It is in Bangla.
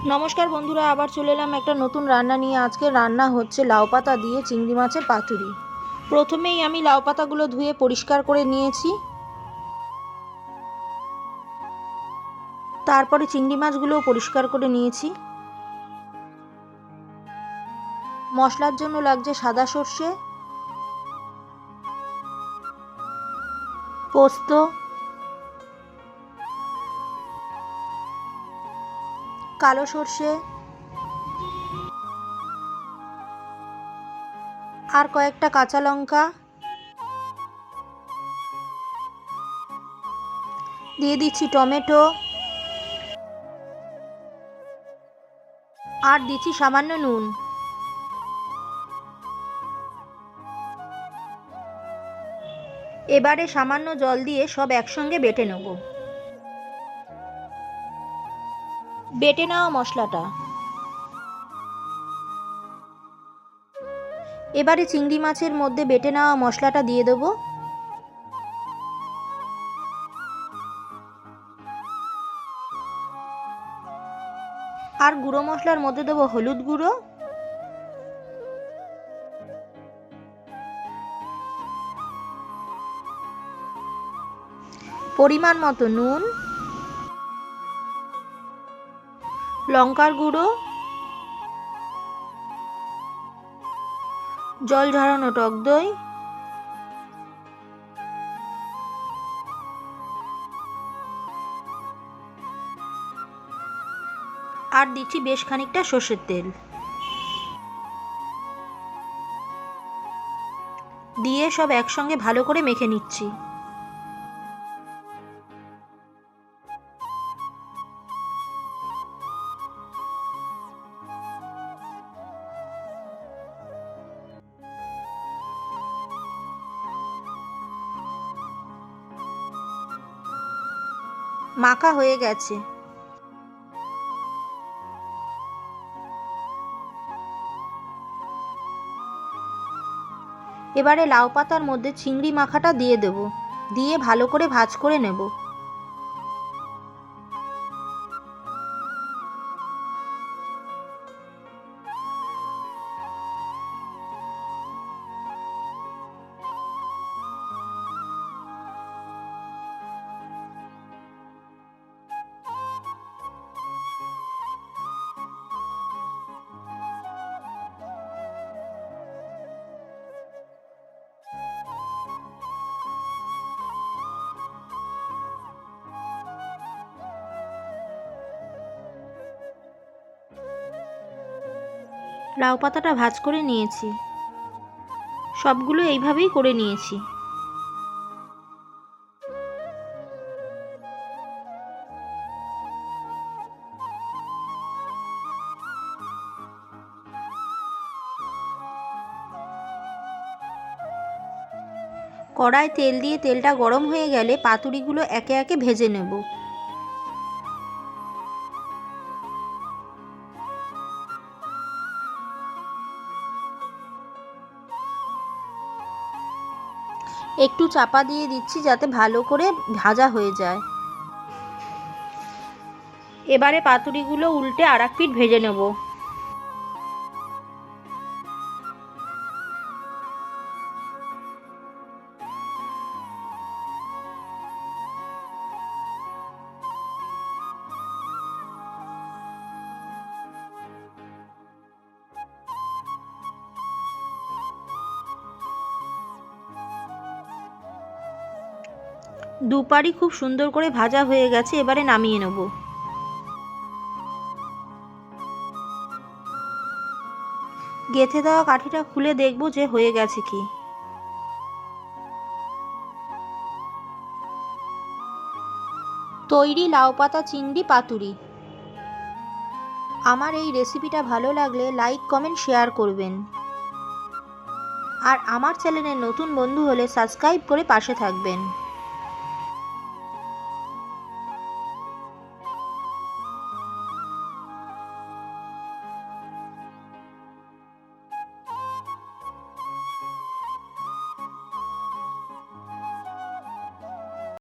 নমস্কার বন্ধুরা, আবার চলে এলাম একটা নতুন রান্না নিয়ে। আজকে রান্না হচ্ছে লাউ পাতা দিয়ে চিংড়ি মাছের পাতুরি। প্রথমেই আমি লাউ পাতাগুলো ধুয়ে পরিষ্কার করে নিয়েছি। তারপরে চিংড়ি মাছগুলোও পরিষ্কার করে নিয়েছি। মশলার জন্য লাগছে সাদা সর্ষে, পোস্ত, কালো সর্ষে আর কয়েকটা কাঁচা লঙ্কা। দিয়ে দিচ্ছি টমেটো আর দিচ্ছি সামান্য নুন। এবারে সামান্য জল দিয়ে সব একসঙ্গে বেটে নেব। বেটে নেওয়া মশলাটা এবারে চিংড়ি মাছের মধ্যে বেটে নেওয়া মশলাটা দিয়ে দেবো। আর গুঁড়ো মশলার মধ্যে দেবো হলুদ গুঁড়ো, পরিমাণ মতো নুন, লঙ্কার গুঁড়ো, জল ঝরানো টক দই, আর দিচ্ছি বেশ খানিকটা সর্ষের তেল। দিয়ে সব একসঙ্গে ভালো করে মেখে নিচ্ছি। মাখা হয়ে গেছে। এবারে লাউ পাতার মধ্যে চিংড়ি মাখাটা দিয়ে দেব। দিয়ে ভালো করে ভাজ করে নেব। লাউ পাতাটা ভাজ করে নিয়েছি। সবগুলো এইভাবেই করে নিয়েছি। কড়ায় তেল দিয়ে তেলটা গরম হয়ে গেলে পাতুরিগুলো একে একে ভেজে নেব। একটু চাপা দিয়ে দিচ্ছি যাতে ভালো করে ভাজা হয়ে যায়। এবারে পাতুরিগুলো উল্টে আরেক পিঠ ভেজে নেব। দুপারি খুব সুন্দর করে ভাজা হয়ে গেছে। এবারে নামিয়ে নেব। গেঁথে দেওয়া কাঠিটা খুলে দেখব যে হয়ে গেছে কি। তৈরি লাউ পাতা চিংড়ি পাতুরি। আমার এই রেসিপিটা ভালো লাগলে লাইক কমেন্ট শেয়ার করবেন। আর আমার চ্যানেলে নতুন বন্ধু হলে সাবস্ক্রাইব করে পাশে থাকবেন।